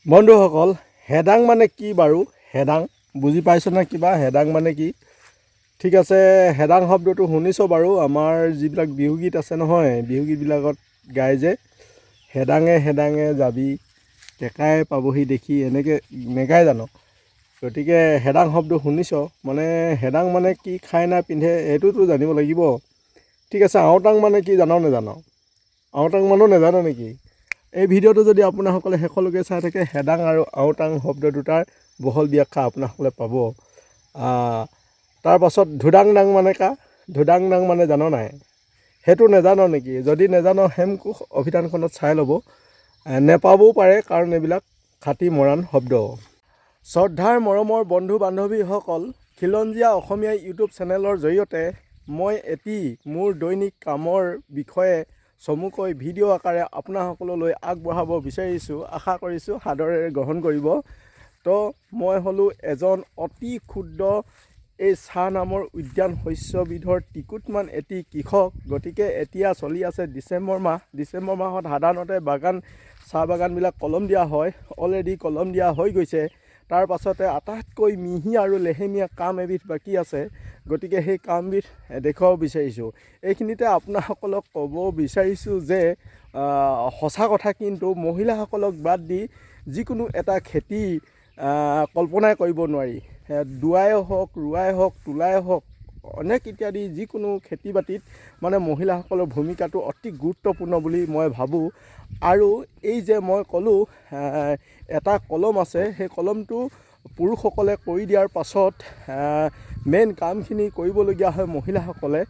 বন্ধুসকল, হেদাং মানে কি বাৰু? হেদাং বুজি পাইছ না কিবা? হেদাং মানে কি? ঠিক আছে, হেদাং শব্দটো শুনিছ বাৰু। আমাৰ যিবিলাক বিহুগীত আছে নহয়, বিহুগীতবিলাকত গায় যে হেদাঙে হেদাঙে যাবি কেকাই পাবহি দেখি, এনেকৈ নেগায় জানো? গতিকে হেদাং শব্দ শুনিছ মানে, হেদাং মানে কি খায় না পিন্ধে এইটোতো জানিব লাগিব। ঠিক আছে, আওতাং মানে কি জান নেজান? আওতাং মানুহ নেজানো নেকি? এই ভিডিঅ'টো যদি আপোনাসকলে শেষলৈকে চাই থাকে, হেদাং আৰু আওতাং শব্দ দুটাৰ বহল ব্যাখ্যা আপোনাসকলে পাব। তাৰ পাছত ধুদাং দাং মানে কা? ধুদাং দাং মানে জানো নাই? সেইটো নেজানো নেকি? যদি নেজানো হেমকোষ অভিধানখনত চাই ল'ব। নেপাবও পাৰে, কাৰণ এইবিলাক খাটি মৰাণ শব্দ। শ্ৰদ্ধাৰ মৰমৰ বন্ধু বান্ধৱীসকল, খিলঞ্জীয়া অসমীয়া ইউটিউব চেনেলৰ জৰিয়তে মই এটি মোৰ দৈনিক কামৰ বিষয়ে চমুকৈ ভিডিঅ' আকাৰে আপোনাসকললৈ আগবঢ়াব বিচাৰিছোঁ। আশা কৰিছোঁ সাদৰেৰে গ্ৰহণ কৰিব। তো মই হ'লোঁ এজন অতি ক্ষুদ্ৰ এই চাহ নামৰ উদ্যান শস্যবিধৰ টিকুটমান এটি কৃষক। গতিকে এতিয়া চলি আছে ডিচেম্বৰ মাহ। ডিচেম্বৰ মাহত সাধাৰণতে চাহ বাগানবিলাক কলম দিয়া হয়। অলৰেডি কলম দিয়া হৈ গৈছে। তাৰ পাছতে আটাইতকৈ মিহি আৰু লেহেমীয়া কাম এবিধ বাকী আছে। গতিকে সেই কামবিধ দেখুৱাব বিচাৰিছোঁ। এইখিনিতে আপোনাসকলক ক'ব বিচাৰিছোঁ যে সঁচা কথা, কিন্তু মহিলাসকলক বাদ দি যিকোনো এটা খেতি কল্পনাই কৰিব নোৱাৰি। দোৱাই হওক, ৰোৱাই হওক, তোলাই হওক, অনেক ইত্যাদি যিকোনো খেতি বাতিত মানে মহিলাসকলৰ ভূমিকাটো অতি গুৰুত্বপূৰ্ণ বুলি মই ভাবোঁ। আৰু এই যে মই ক'লোঁ এটা কলম আছে, সেই কলমটো পুৰুষসকলে কৰি দিয়াৰ পাছত মেইন কামখিনি কৰিবলগীয়া হয় মহিলাসকলে।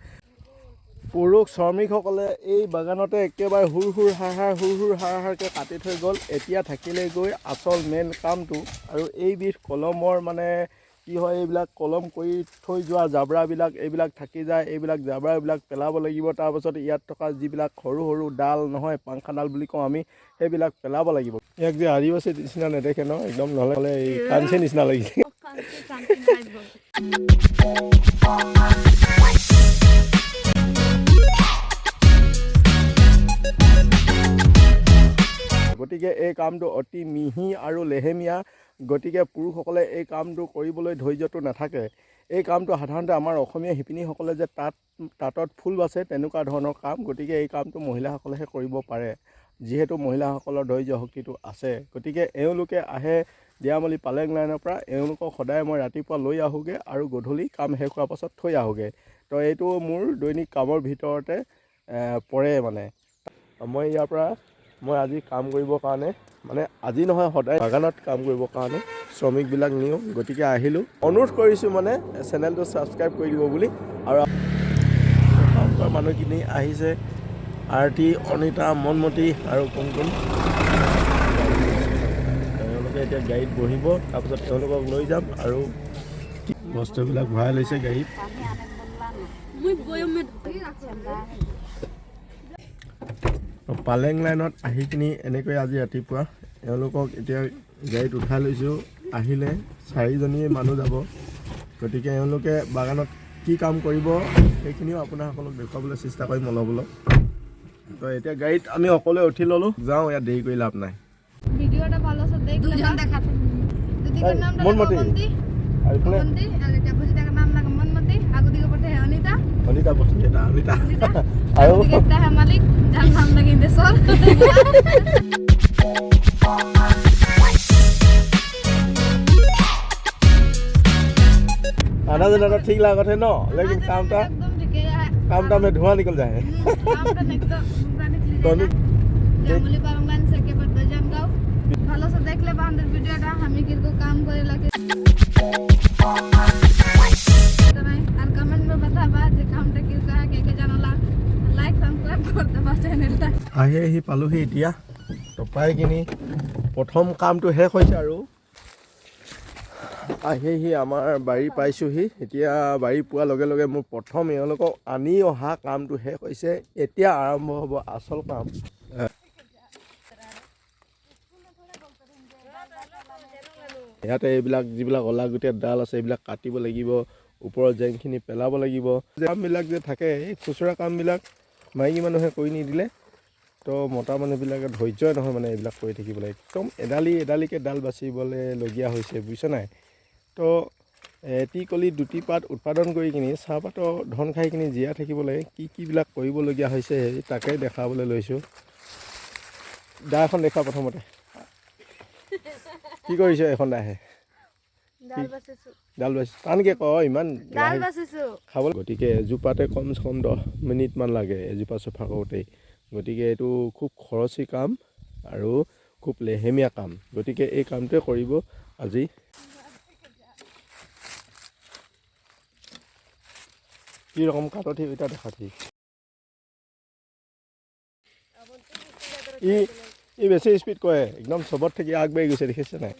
পুৰুষ শ্ৰমিকসকলে এই বাগানতে একেবাৰে হুৰ হুৰ হাৰ হাৰকৈ কাটি থৈ গ'ল। এতিয়া থাকিলে গৈ আচল মেইন কামটো। আৰু এইবিধ কলমৰ মানে কি হয়, এইবিলাক কলম কৰি থৈ যোৱা জাবৰাবিলাক এইবিলাক থাকি যায়। এইবিলাক জাবৰাবিলাক পেলাব লাগিব। তাৰপাছত ইয়াত থকা যিবিলাক সৰু সৰু ডাল নহয়, পাংখাডাল বুলি কওঁ আমি, সেইবিলাক পেলাব লাগিব। ইয়াক যে আদিবাসী নিচিনা নেদেখে ন, একদম নহ'লে এই কাঞ্চি নিচিনা লাগিছে। গতিকে এই কামটো অতি মিহি আৰু লেহেমীয়া। গতিকে পুৰুষসকলে এই কামটো কৰিবলৈ ধৈৰ্যটো নাথাকে। এই কামটো সাধাৰণতে আমাৰ অসমীয়া শিপিনীসকলে যে তাঁতত ফুল বাচে, তেনেকুৱা ধৰণৰ কাম। গতিকে এই কামটো মহিলাসকলেহে কৰিব পাৰে, যিহেতু মহিলাসকলৰ ধৈৰ্য শক্তিটো আছে। গতিকে এওঁলোকে আহে দিয়ামলি পালেং লাইনৰ পৰা। এওঁলোকক সদায় মই ৰাতিপুৱা লৈ আহোঁগৈ আৰু গধূলি কাম শেষ হোৱাৰ পাছত থৈ আহোঁগৈ। তো এইটো মোৰ দৈনিক কামৰ ভিতৰতে পৰে। মানে মই ইয়াৰ পৰা আজি কাম কৰিবৰ কাৰণে, মানে আজি নহয় সদায় বাগানত কাম কৰিবৰ কাৰণে শ্ৰমিকবিলাক নিওঁ। গতিকে আহিলোঁ, অনুৰোধ কৰিছোঁ মানে চেনেলটো ছাবস্ক্ৰাইব কৰি দিব বুলি। আৰু কাম কৰা মানুহখিনি আহিছে, আৰতি, অনিতা, মনমতি আৰু কুমকুম। তেওঁলোকে এতিয়া গাড়ীত বহিব, তাৰপিছত তেওঁলোকক লৈ যাম আৰু বস্তুবিলাক ভৰাই লৈছে গাড়ীত। পালেং লাইনত আহি কিনি এনেকৈ আজি ৰাতিপুৱা এওঁলোকক এতিয়া গাড়ীত উঠাই লৈছোঁ। আহিলে 4জনীয়ে মানুহ যাব। গতিকে এওঁলোকে বাগানত কি কাম কৰিব সেইখিনিও আপোনাসকলক দেখুৱাবলৈ চেষ্টা কৰিম অলপ অলপ। তো এতিয়া গাড়ীত আমি অকলে উঠি ল'লোঁ, যাওঁ, ইয়াত দেৰি কৰি লাভ নাই। ভিডিওটা ভালো আছে দেখলে দেখাতে দুদিকের নামটা মনমতি আর মনমতি আর এটা বুঝিটার নাম লাগা মনমতি আগু দিকে পড়তে অনিতা অনিতা বসে এটা অনিতা আর দিকে এটা মালিক যার নাম লাগি দেশর आधा दिन तो ठीक लागत है ना, लेकिन काम में धुआं निकल जाए। জামুলি পারংলাইন থেকে বর্ধমান গাঁও ভালো সে দেখলে বান্ধব ভিডিওটা আমি কিরকম কাম করে লাগে আর কমেন্ট में बताबा যে কামটা কিরকম है কে জানালা লাইক সাবস্ক্রাইব করতে বা চ্যানেলটা আহি পালোহি। এতিয়া তো পাই কিনি প্ৰথম কামটো শেষ হৈছে আৰু আহি আমাৰ বাৰী পাইছোঁহি। এতিয়া বাৰী পোৱাৰ লগে লগে মোৰ প্ৰথম এওঁলোকক আনি অহা কামটো শেষ হৈছে। এতিয়া আৰম্ভ হ'ব আচল কাম। ইয়াতে এইবিলাক যিবিলাক অলাগতীয়া ডাল আছে এইবিলাক কাটিব লাগিব, ওপৰৰ জেংখিনি পেলাব লাগিব। কামবিলাক যে থাকে এই খুচুৰা কামবিলাক মাইকী মানুহে কৰি নিদিলে তো মতা মানুহবিলাকে ধৈৰ্যই নহয় মানে এইবিলাক কৰি থাকিবলৈ একদম এডালিকৈ ডাল বাচিবলৈলগীয়া হৈছে বুজিছ নাই তো এটি কলি দুটি পাত উৎপাদন কৰি কিনি চাহপাতৰ ধন খাই কিনি জীয়াই থাকিবলৈ কিবিলাক কৰিবলগীয়া হৈছে তাকে দেখাবলৈ লৈছোঁ দা এখন দেখা প্ৰথমতে কি কৰিছ এখন দাহে ডাল বাচিছোঁ টানকৈ কয় ইমান খাবলৈ গতিকে এজোপাতে কমচে কম 10 মিনিটমান লাগে এজোপা চফা কৰোঁতেই গতিকে এইটো খুব খৰচী কাম আৰু খুব লেহেমীয়া কাম গতিকে এই কামটোৱে কৰিব আজি কি ৰকম কাটতি এটা দেখাতি ই বেছি স্পীড কৰে একদম চবত থাকি আগবাঢ়ি গৈছে দেখিছে নাই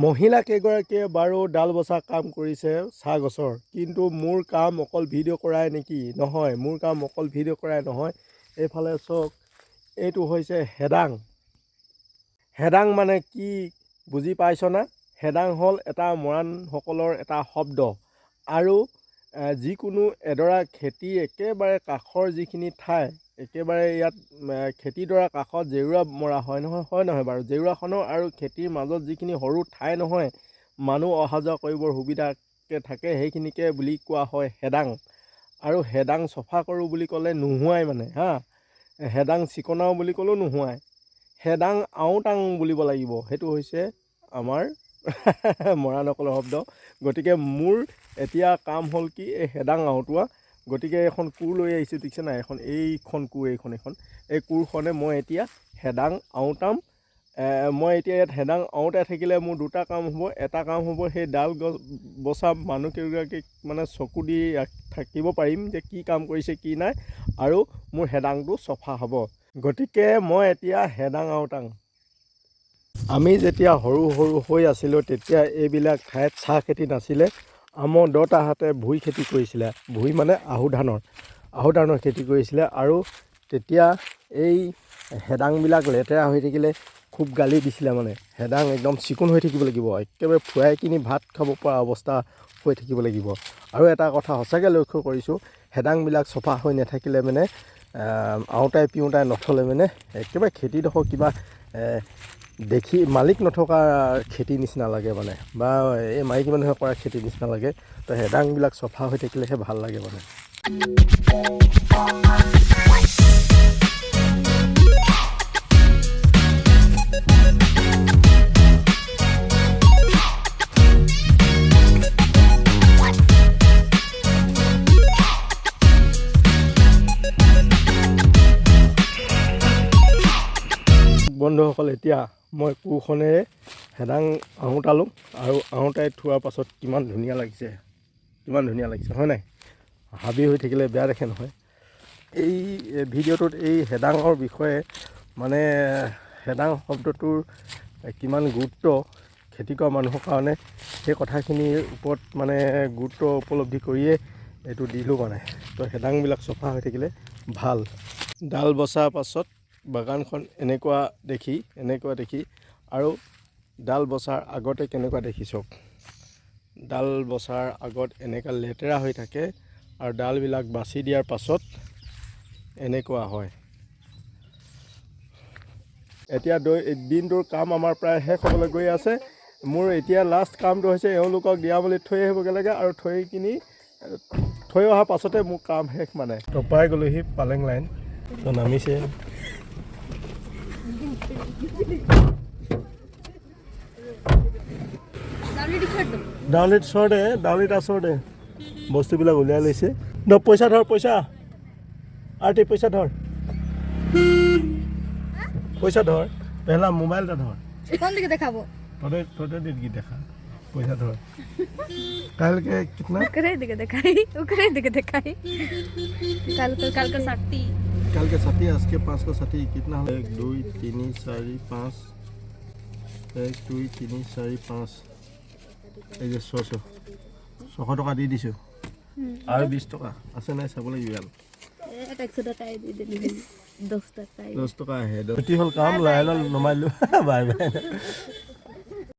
মহিলা কেইগৰাকীয়ে বাৰু ডাল বচা কাম কৰিছে চাহ গছৰ কিন্তু মোৰ কাম অকল ভিডিঅ' কৰাই নেকি নহয় মোৰ কাম অকল ভিডিঅ' কৰাই নহয় এইফালে চাওক এইটো হৈছে হেদাং মানে কি বুজি পাইছ না হেদাং হ'ল এটা মৰাণসকলৰ এটা শব্দ আৰু যিকোনো এডৰা খেতি একেবাৰে কাষৰ যিখিনি ঠাই একেবাৰে ইয়াত খেতিডৰা কাষত জেওৰা মৰা হয় নহয় বাৰু জেওৰাখনৰ আৰু খেতিৰ মাজত যিখিনি সৰু ঠাই নহয় মানুহ অহা যোৱা কৰিবৰ সুবিধাকৈ থাকে সেইখিনিকে বুলি কোৱা হয় হেদাং আৰু হেদাং চফা কৰোঁ বুলি ক'লে নোহোৱাই মানে হেদাং চিকনাও বুলি ক'লেও নোহোৱাই হেদাং আউটাং বুলিব লাগিব সেইটো হৈছে আমাৰ মৰাণসকলৰ শব্দ গতিকে মোৰ এতিয়া কাম হ'ল কি এই হেদাং আউটোৱা গতিকে এখন কোৰ লৈ আহিছোঁ দেখিছে নাই এখন এইখন কোৰ এইখন এই কোৰখনে মই এতিয়া হেদাং আউটাম মই এতিয়া ইয়াত হেদাং আউটাই থাকিলে মোৰ দুটা কাম হ'ব এটা কাম হ'ব সেই ডাল গছ বচা মানুহকেইগৰাকীক মানে চকু দি থাকিব পাৰিম যে কি কাম কৰিছে কি নাই আৰু মোৰ হেদাংটো চফা হ'ব গতিকে মই এতিয়া হেদাং আউটাং আমি যেতিয়া সৰু হৈ আছিলোঁ তেতিয়া এইবিলাক ঠাইত চাহ খেতি নাছিলে আমাৰ দেউতাহঁতে ভুই খেতি কৰিছিলে ভুই মানে আহু ধানৰ খেতি কৰিছিলে আৰু তেতিয়া এই হেদাংবিলাক লেতেৰা হৈ থাকিলে খুব গালি দিছিলে মানে হেদাং একদম চিকুণ হৈ থাকিব লাগিব একেবাৰে ফুৰাই কিনি ভাত খাব পৰা অৱস্থা হৈ থাকিব লাগিব আৰু এটা কথা সঁচাকৈ লক্ষ্য কৰিছোঁ হেদাংবিলাক চফা হৈ নাথাকিলে মানে আউটাই পিউটাই নথলে মানে একেবাৰে খেতিডোখৰ কিবা দেখি মালিক নথকা খেতি নিচিনা লাগে মানে বা এই মাইকী মানুহে কৰা খেতি নিচিনা লাগে তো হেদাংবিলাক চফা হৈ থাকিলেহে ভাল লাগে মানে বন্ধুসকল এতিয়া মই কোৰখনেৰে হেদাং আউটালোঁ আৰু আউটাই থোৱাৰ পাছত কিমান ধুনীয়া লাগিছে হয় নাই হাবি হৈ থাকিলে বেয়া দেখে নহয় এই ভিডিঅ'টোত এই হেদাঙৰ বিষয়ে মানে হেদাং শব্দটোৰ কিমান গুৰুত্ব খেতি কৰা মানুহৰ কাৰণে সেই কথাখিনিৰ ওপৰত মানে গুৰুত্ব উপলব্ধি কৰিয়ে এইটো দিলোঁ মানে তো হেদাংবিলাক চফা হৈ থাকিলে ভাল ডাল বচাৰ পাছত বাগানখন এনেকুৱা দেখি আৰু ডাল বচাৰ আগতে কেনেকুৱা দেখি চাওক ডাল বচাৰ আগত এনেকুৱা লেতেৰা হৈ থাকে আৰু ডালবিলাক বাছি দিয়াৰ পাছত এনেকুৱা হয় এতিয়া দিনটোৰ কাম আমাৰ প্ৰায় শেষ হ'বলৈ গৈ আছে মোৰ এতিয়া লাষ্ট কামটো হৈছে এওঁলোকক দিয়াবলৈ থৈ আহিবগৈ লাগে আৰু থৈ অহাৰ পাছতে মোৰ কাম শেষ মানে তো পাই গ'লোহি পালেং লাইন তো নামিছে ডাউলিত আচৰতে বস্তুবিলাক উলিয়াই লৈছে পইচা ধৰ আৰ্টি পইচা ধৰ পেহলা মোবাইল এটা ধৰ দেখাব তোতে দিকে দেখা পইচা ধর कल के कितना ओकरे दिखे दिखाई कल का 60 कल के 60 आज के 5 को 60 कितना 1 2 3 4 5 1 2 3 4 5 এই যে 600 টকা দি দিছো আর 20 টাকা আছে নাই চাব লাগিব এটা 100 টাকা দি দিলি 10 টাকা হে 10 হল কাম লাইল নমাইলো বাই বাই